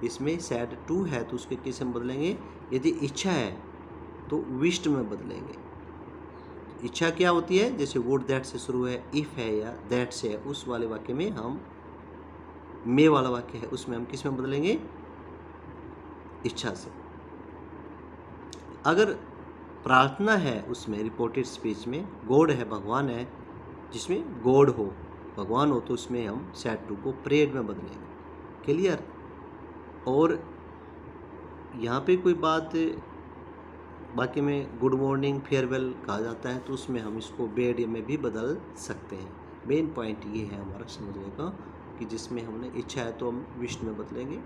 इसमें सैड टू है तो उसके किस में बदलेंगे। यदि इच्छा है तो विश्ड में बदलेंगे। इच्छा क्या होती है, जैसे वुड दैट से शुरू है, इफ़ है या दैट से है, उस वाले वाक्य में हम, मे वाला वाक्य है उसमें हम किस में बदलेंगे, इच्छा से। अगर प्रार्थना है उसमें रिपोर्टेड स्पीच में, गॉड है भगवान है, जिसमें गॉड हो भगवान हो, तो उसमें हम सैड टू को प्रेड में बदलेंगे। क्लियर। और यहाँ पे कोई बात बाकी में गुड मॉर्निंग फेयरवेल कहा जाता है तो उसमें हम इसको बेड में भी बदल सकते हैं। मेन पॉइंट ये है हमारा समझने का कि जिसमें हमने इच्छा है तो हम विश में बदलेंगे,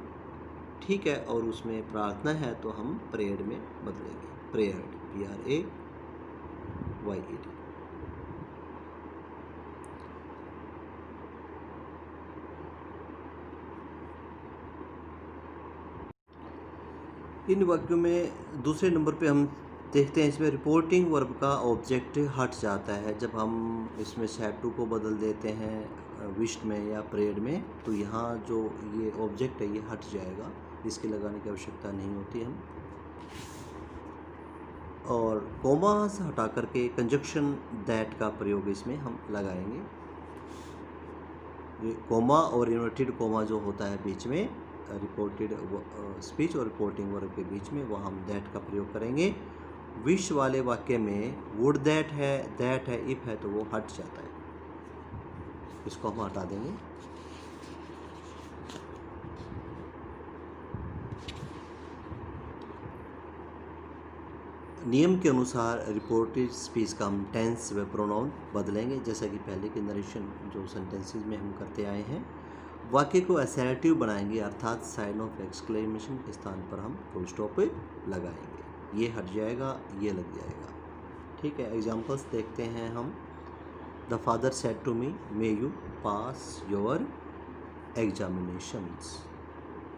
ठीक है, और उसमें प्रार्थना है तो हम प्रेयर में बदलेंगे। Prayer PRAYED। इन वाक्यों में दूसरे नंबर पे हम देखते हैं, इसमें रिपोर्टिंग वर्ब का ऑब्जेक्ट हट जाता है। जब हम इसमें सैड टू को बदल देते हैं विश्ड में या प्रेयर में, तो यहाँ जो ये ऑब्जेक्ट है ये हट जाएगा, इसके लगाने की आवश्यकता नहीं होती हम। और कोमा से हटा करके कंजक्शन दैट का प्रयोग इसमें हम लगाएंगे। ये कोमा और इन्वर्टेड कोमा जो होता है बीच में रिपोर्टेड स्पीच और रिपोर्टिंग वर्ब के बीच में, वह हम दैट का प्रयोग करेंगे। विश वाले वाक्य में वुड दैट है, इफ है तो वो हट जाता है, इसको हम हटा देंगे। नियम के अनुसार रिपोर्टेड स्पीच का हम टेंस व प्रोनाउन बदलेंगे, जैसा कि पहले के नरेशन जो सेंटेंसेस में हम करते आए हैं। वाक्य को असर्टिव बनाएंगे, अर्थात साइन ऑफ एक्सक्लेमेशन के स्थान पर हम फुल स्टॉप लगाएंगे। ये हट जाएगा, ये लग जाएगा, ठीक है। एग्जांपल्स देखते हैं हम। The father said to me, may you pass your examinations,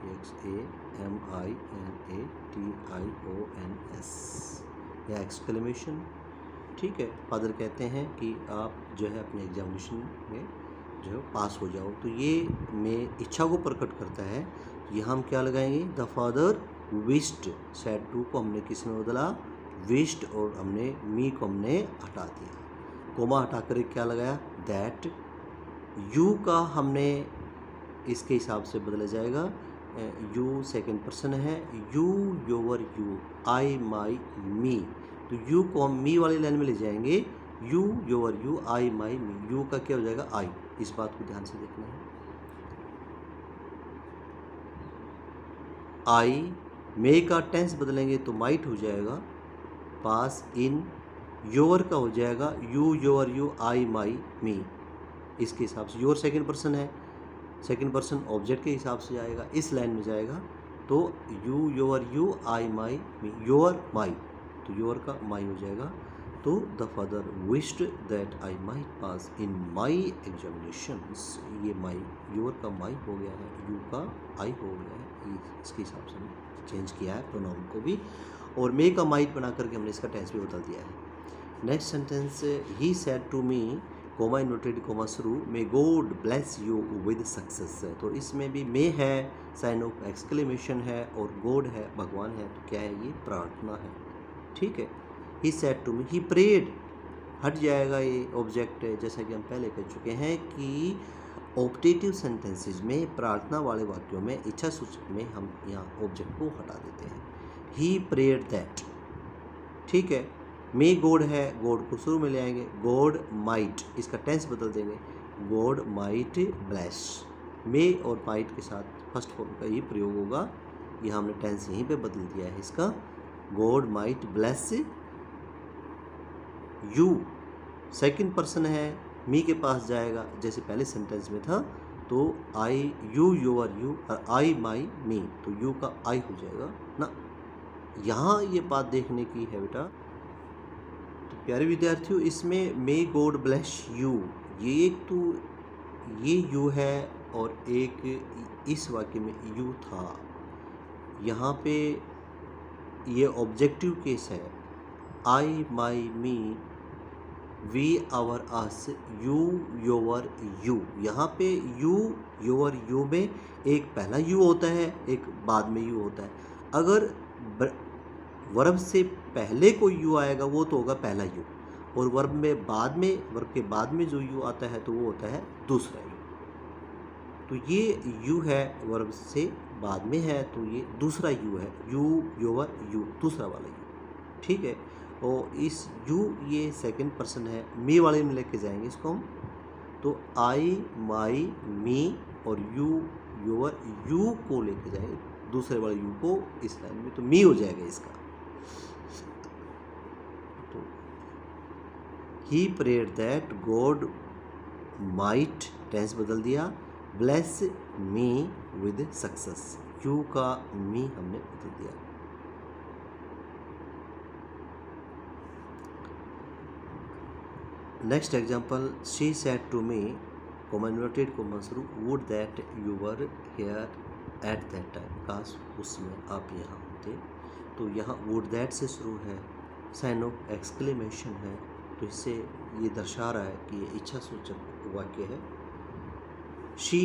EXAMINATIONS, या एक्सक्लेमेशन, ठीक है। फादर कहते हैं कि आप जो है अपने एग्जामिनेशन में जो है पास हो जाओ, तो ये में इच्छा को प्रकट करता है। यहाँ हम क्या लगाएंगे, the father wished, said to को हमने किस में बदला, विश्ड, और हमने मी को हमने हटा दिया, कोमा हटा कर क्या लगाया, दैट। यू का हमने इसके हिसाब से बदला जाएगा, यू सेकंड पर्सन है, you, your, you, I, my, मी, तो यू को हम मी वाली लाइन में ले जाएंगे, you, your, you, I, my, me, you का क्या हो जाएगा, आई। इस बात को ध्यान से देखना है। आई, मे का टेंस बदलेंगे तो माइट हो जाएगा, पास, इन, योर का हो जाएगा you, your, you, I, my, me, इसके हिसाब से। योर सेकंड पर्सन है, सेकंड पर्सन ऑब्जेक्ट के हिसाब से जाएगा, इस लाइन में जाएगा, तो you, your, you, I, my, me, your, my, तो योर का माई हो जाएगा। तो the father wished that I might pass in my examinations, ये माई, योर का माई हो गया है, यू का आई हो गया है, इसके हिसाब से चेंज किया है प्रोनाउन को भी, और मे का माइट बना करके हमने इसका टेंस भी बदल दिया है। Next sentence, he said to me, comma inverted comma शुरू, may God bless you with success, तो इसमें भी मे है, साइन ऑफ एक्सक्लेमेशन है, और गॉड है, भगवान है, तो क्या है, ये प्रार्थना है, ठीक है। He said to me, he prayed, हट जाएगा ये ऑब्जेक्ट, जैसा कि हम पहले कह चुके हैं कि ऑप्टेटिव सेंटेंसेस में प्रार्थना वाले वाक्यों में इच्छा सूचक में हम यहाँ ऑब्जेक्ट को हटा देते हैं। ही प्रेड दैट, ठीक है। मे गॉड है, गॉड को शुरू में ले आएंगे, गॉड माइट, इसका टेंस बदल देंगे, गॉड माइट ब्लेस, मे और माइट के साथ फर्स्ट फॉर्म का ही प्रयोग होगा। यहाँ हमने टेंस यहीं पे बदल दिया है इसका। God might bless you, second person है, मी के पास जाएगा जैसे पहले सेंटेंस में था। तो आई यू योर यू और आई माई मी, तो यू का आई हो जाएगा ना। यहाँ ये बात देखने की है बेटा। तो प्यारे विद्यार्थियों, इसमें मे गॉड ब्लेस यू, ये एक तो ये यू है और एक इस वाक्य में यू था। यहाँ पे ये ऑब्जेक्टिव केस है। I my me, we our us, you your you. यहाँ पे यू योर यू में एक पहला यू होता है, एक बाद में यू होता है। अगर वर्ब से पहले कोई यू आएगा वो तो होगा पहला यू, और वर्ब के बाद में जो यू आता है तो वो होता है दूसरा यू। तो ये यू है वर्ब से बाद में है तो ये दूसरा यू है, यू योर यू, दूसरा वाला यू। ठीक है, और इस यू ये सेकंड पर्सन है, मी वाले में लेके जाएंगे इसको हम। तो आई माई मी और यू योर यू को लेके जाएंगे दूसरे वाले यू को इस लाइन में, तो मी हो जाएगा इसका। तो he prayed that God might, tense बदल दिया, bless me with success, you का मी हमने बदल दिया। Next example, she said to me, inverted comma शुरू, would that you were here at that time, काश उसमें आप यहाँ होते। तो यहाँ वुड दैट से शुरू है, साइन ऑफ एक्सक्लेमेशन है, तो इससे ये दर्शा रहा है कि ये इच्छा सूचक वाक्य है। शी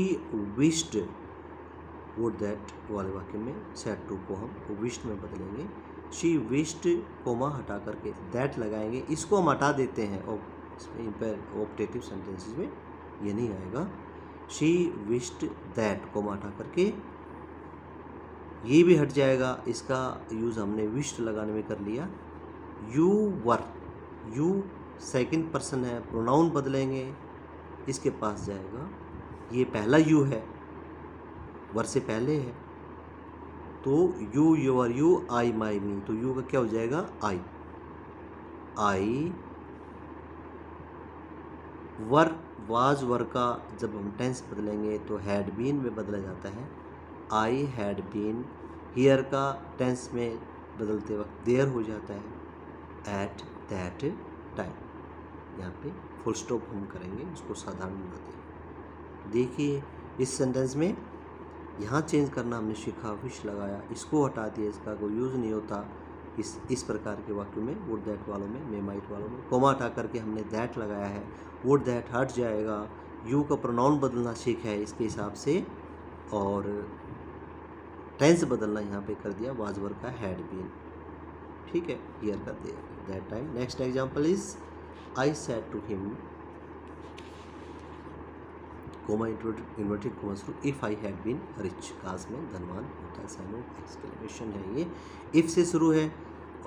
विश्ड, वुड दैट वाले वाक्य में सेड टू को हम विश्ड में बदलेंगे। शी विश्ड कोमा हटा करके दैट लगाएंगे, इसको हम हटा देते हैं और इसमें ऑप्टेटिव सेंटेंसेस में ये नहीं आएगा। शी विश्ड दैट कोमा हटा करके ये भी हट जाएगा, इसका यूज़ हमने विश्ड लगाने में कर लिया। You were, you second person है, प्रोनाउन बदलेंगे, इसके पास जाएगा, ये पहला यू है, वर से पहले है, तो you your you, I my मी, तो यू का क्या हो जाएगा आई। आई वर, वाज वर का जब हम टेंस बदलेंगे तो हैड बीन में बदला जाता है। आई हैड बीन, हियर का टेंस में बदलते वक्त देयर हो जाता है, एट दैट टाइम। यहाँ पे फुल स्टॉप हम करेंगे, उसको साधारण बनाते। देखिए इस सेंटेंस में यहाँ चेंज करना हमने सीखा, विश लगाया, इसको हटा दिया, इसका कोई यूज़ नहीं होता इस प्रकार के वाक्यों में, वुड दैट वालों में, मे माइट वालों में। कोमा हटा करके हमने दैट लगाया है, वुड दैट हट जाएगा। यू का प्रोनाउन बदलना सीखा है इसके हिसाब से, और टेंस बदलना यहाँ पे कर दिया, वाज वर का हैड बीन। ठीक है, हियर कर दिया that time. Next example is I said to him, comma inverted comma शुरू, if I had been rich, काज में धनवान होता है, साइन ऑफ एक्सक्लेमेशन है ये, इफ़ से शुरू है,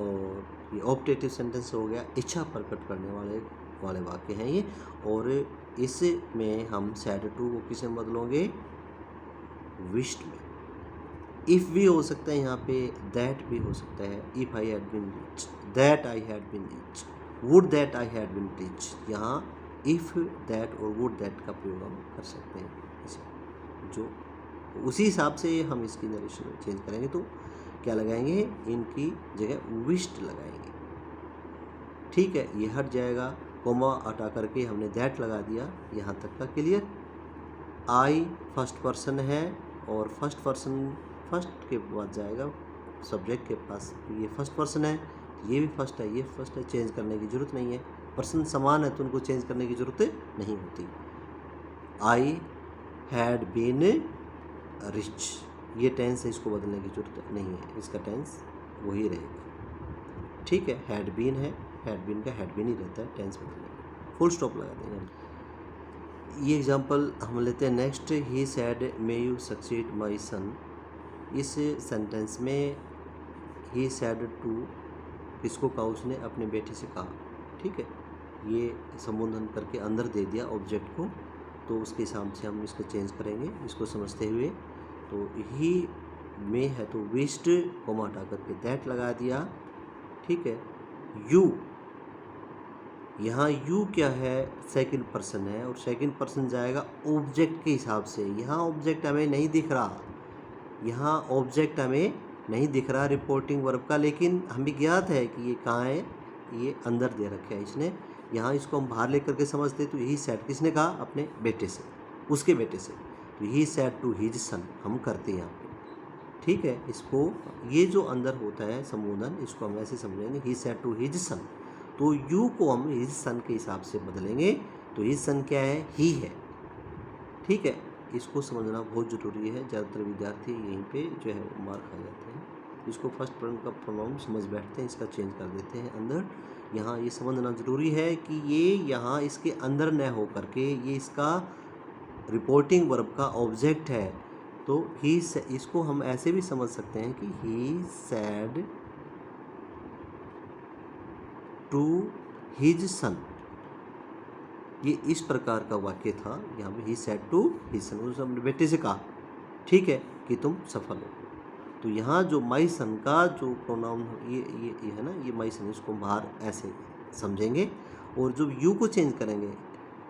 और ये ऑप्टेटिव सेंटेंस हो गया, इच्छा प्रकट करने वाले वाक्य हैं ये। और इसमें हम सैड टू को किसे बदलोगे, विश्ड में। इफ़ भी हो सकता है यहाँ पे, दैट भी हो सकता है, if I had been rich, that I had been rich, would that I had been rich. यहाँ इफ़ दैट और वुड दैट का प्रयोग हम कर सकते हैं इसे, जो उसी हिसाब से हम इसकी नरेशन चेंज करेंगे तो क्या लगाएंगे, इनकी जगह विश्ड लगाएंगे। ठीक है, ये हट जाएगा, कोमा हटा करके हमने दैट लगा दिया, यहाँ तक का क्लियर। आई फर्स्ट पर्सन है और फर्स्ट पर्सन फर्स्ट के बाद जाएगा सब्जेक्ट के पास, ये फर्स्ट पर्सन है, ये भी फर्स्ट है, ये फर्स्ट है, चेंज करने की ज़रूरत नहीं है, पर्सन समान है तो उनको चेंज करने की ज़रूरत नहीं होती। आई हैड बीन रिच, ये टेंस है, इसको बदलने की ज़रूरत नहीं है, इसका टेंस वही रहेगा। ठीक है, हैड बीन है, हैड बीन का हैड बीन ही रहता है, टेंस बदलने, फुल स्टॉप लगा देंगे। ये एग्जांपल हम लेते हैं next, he said may you succeed my son. इस सेंटेंस में ही सैड टू किसको कहा, उसने अपने बेटे से कहा। ठीक है, ये संबोधन करके अंदर दे दिया ऑब्जेक्ट को, तो उसके हिसाब से हम इसको चेंज करेंगे, इसको समझते हुए। तो ही में है तो विश्ड कोमा हटा करके दैट लगा दिया, ठीक है। यू, यहाँ यू क्या है, सेकंड पर्सन है और सेकंड पर्सन जाएगा ऑब्जेक्ट के हिसाब से। यहाँ ऑब्जेक्ट हमें नहीं दिख रहा, यहाँ ऑब्जेक्ट हमें नहीं दिख रहा रिपोर्टिंग वर्ब का, लेकिन हमें ज्ञात है कि ये कहाँ है, ये अंदर दे रखा है इसने। यहाँ इसको हम बाहर लेकर के समझते तो यही सेड किसने कहा, अपने बेटे से, उसके बेटे से। तो he said to his son हम करते हैं यहाँ पे, ठीक है। इसको ये जो अंदर होता है संबोधन, इसको हम ऐसे समझेंगे, he said to his son. तो यू को हम हिज सन के हिसाब से बदलेंगे, तो हिज सन क्या है, ही है, ठीक है। इसको समझना बहुत ज़रूरी है, ज़्यादातर विद्यार्थी यहीं पे जो है मार खा जाते हैं। इसको फर्स्ट पर्सन का प्रोनाउन समझ बैठते हैं, इसका चेंज कर देते हैं अंदर। यहाँ ये समझना ज़रूरी है कि ये यहाँ इसके अंदर न हो करके ये इसका रिपोर्टिंग वर्ब का ऑब्जेक्ट है। तो ही, इसको हम ऐसे भी समझ सकते हैं कि he said to his son, ये इस प्रकार का वाक्य था। यहाँ पे he said to his son, उसने अपने बेटे से कहा, ठीक है, कि तुम सफल हो। तो यहाँ जो माई सन का जो प्रोनाउन ये है ना, ये माई सन, इसको बाहर ऐसे समझेंगे। और जब यू को चेंज करेंगे,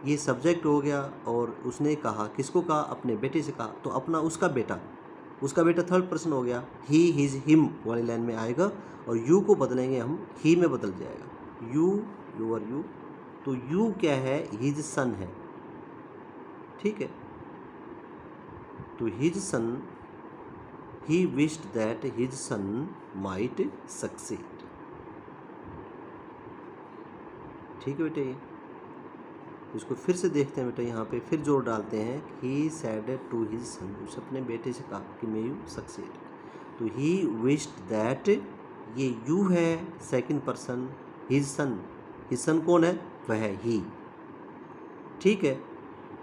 ये सब्जेक्ट हो गया और उसने कहा, किसको कहा, अपने बेटे से कहा, तो अपना उसका बेटा थर्ड पर्सन हो गया, ही हिज हिम वाली लाइन में आएगा। और यू को बदलेंगे हम, ही में बदल जाएगा, यू योर यू। तो यू क्या है, हिज सन है, ठीक है। तो his son, he wished that his son might succeed, ठीक है बेटे। ये इसको फिर से देखते हैं बेटा, यहाँ पे फिर जोर डालते हैं, ही सैड टू हिज सन, उस अपने बेटे से कहा कि मे यू सक्सीड। तो ही विश्ड दैट, ये यू है सेकंड पर्सन, हिज सन कौन है, वह है ही, ठीक है।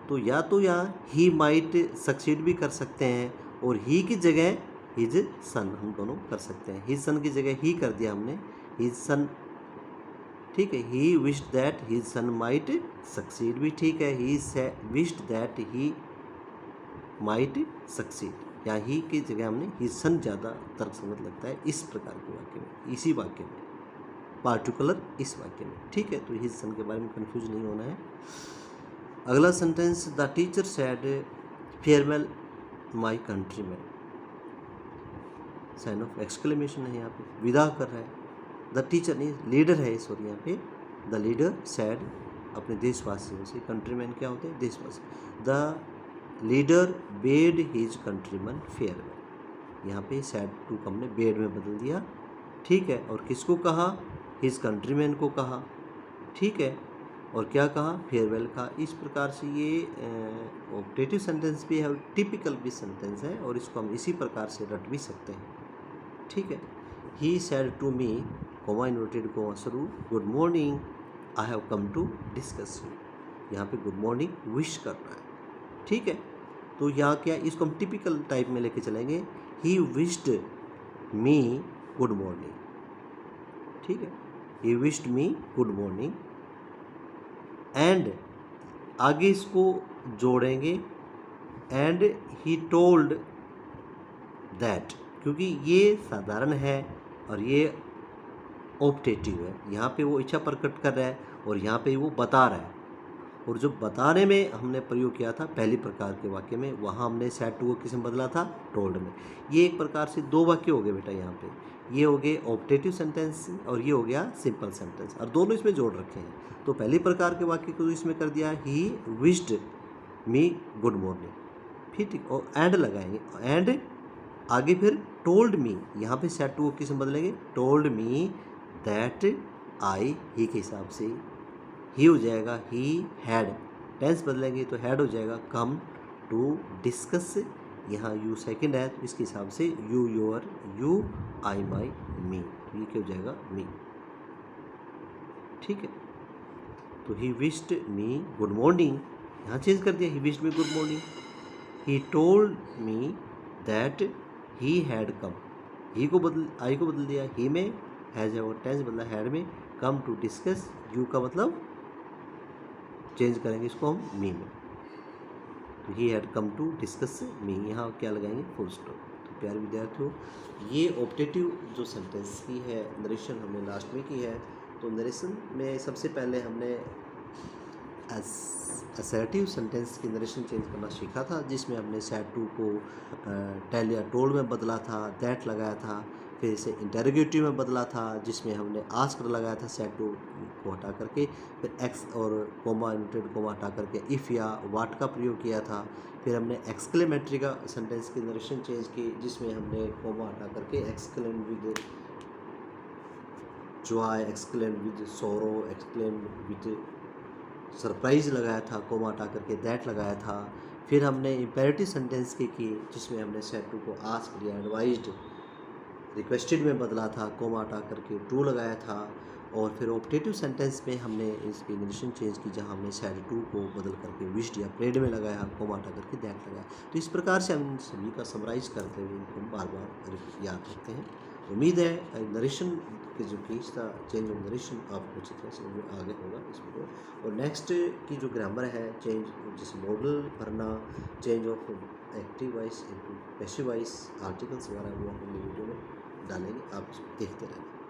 तो यहाँ ही माइट सक्सीड भी कर सकते हैं, और ही की जगह हिज सन हम दोनों कर सकते हैं। हिज सन की जगह ही कर दिया हमने, हिज सन, ठीक है। He wished that his son might succeed भी ठीक है, he wished that he might succeed, या ही की जगह हमने हिज सन ज़्यादा तर्कसंगत लगता है इस प्रकार के वाक्य में, इसी वाक्य में पार्टिकुलर, इस वाक्य में, ठीक है। तो हिज सन के बारे में कंफ्यूज नहीं होना है। अगला sentence, the teacher sad farewell my country में, साइन ऑफ एक्सक्लेमेशन है, यहाँ पे विदा कर रहा है। द टीचर नहीं, लीडर है सॉरी, यहाँ पे द लीडर सैड अपने देशवासियों से, कंट्रीमैन क्या होते हैं, देशवासी। The leader bed his countryman farewell, यहाँ पे सैड टू को हमने बेड में बदल दिया, ठीक है। और किसको कहा, हिज कंट्रीमैन को कहा, ठीक है। और क्या कहा, फेयरवेल का। इस प्रकार से ये ऑब्जेक्टिव सेंटेंस भी है और टिपिकल भी सेंटेंस है, और इसको हम इसी प्रकार से रट भी सकते हैं, ठीक है। He said to me, comma inverted comma शुरू, good morning, I have come to discuss you, यहाँ पे गुड मॉर्निंग विश कर रहा है, ठीक है। तो यहाँ क्या, इसको हम टिपिकल टाइप में लेके चलेंगे, ही विश्ड मी गुड मॉर्निंग, ठीक है। ही wished me good morning, and आगे इसको जोड़ेंगे, एंड ही टोल्ड दैट, क्योंकि ये साधारण है और ये ऑप्टेटिव है, यहाँ पे वो इच्छा प्रकट कर रहा है और यहाँ पे वो बता रहा है। और जो बताने में हमने प्रयोग किया था पहली प्रकार के वाक्य में, वहाँ हमने सैड टू को किस में बदला था, टोल्ड में। ये एक प्रकार से दो वाक्य हो गए बेटा, यहाँ पे ये हो गए ऑप्टेटिव सेंटेंस और ये हो गया सिंपल सेंटेंस, और दोनों इसमें जोड़ रखे हैं। तो पहली प्रकार के वाक्य को इसमें कर दिया, he wished me good morning, फिर ठीक, और एंड लगाएंगे, एंड आगे फिर टोल्ड मी, यहाँ पे सैड टू को किस में बदलेंगे, टोल्ड मी दैट आई, ही के हिसाब से ही हो जाएगा, ही हैड, टेंस बदलेंगे तो हैड हो जाएगा, कम टू डिस्कस, यहाँ यू सेकंड है तो इसके हिसाब से you your, you I my me, ये क्या हो जाएगा, मी, ठीक है। तो he wished me good morning, यहाँ चेंज कर दिया, he wished me good morning, he told me that he had come, he को बदल, आई को बदल दिया, ही में, हैज है और टेंस बदला हैड में, कम टू डिस्कस, यू का मतलब चेंज करेंगे इसको हम मी में, तो he had come to discuss me, यहाँ क्या लगाएंगे, फुल स्टॉप। तो प्यारे विद्यार्थियों, ये ऑप्टेटिव जो सेंटेंस की है नरेशन हमने लास्ट में की है। तो नरेशन में सबसे पहले हमने असर्टिव सेंटेंस की नरेशन चेंज करना सीखा था, जिसमें हमने सैड टू को टेल या टोल्ड में बदला था, दैट लगाया था। फिर इसे इंटेरोगेटिव में बदला था, जिसमें हमने आस्क्ड लगाया था सैड टू को हटा करके। फिर एक्स और कोमा इनवर्टेड कोमा हटा करके इफ़ या वाट का प्रयोग किया था। फिर हमने एक्सक्लेमेटरी का सेंटेंस की नरेशन चेंज की, जिसमें हमने कोमा हटा करके exclaim with Joy, exclaim with सोरो, एक्सक्लेम विद सरप्राइज लगाया था, कोमा हटा करके दैट लगाया था। फिर हमने इम्पेरेटिव सेंटेंस की जिसमें हमने सेड टू को आस्क्ड या एडवाइज्ड रिक्वेस्टेड में बदला था, कोमा हटा करके टू लगाया था। और फिर ऑप्टेटिव सेंटेंस में हमने इसकी नरेशन चेंज की, जहां हमने सैड टू को बदल करके विश्ड या प्रेड में लगाया, कोमा हटा करके दैट लगाया। तो इस प्रकार से हम सभी का समराइज करते हुए इनको बार बार याद रखते हैं। उम्मीद है नरेशन के जो केस था, चेंज ऑफ नरेशन, आपको अच्छी तरह समझ में आ गया होगा इसमें। और नेक्स्ट की जो ग्रामर है, चेंज जैसे मॉडल भरना, change of active voice into passive voice, articles वगैरह, वो हम वीडियो में डालेंगे, आप इसको देखते रहेंगे।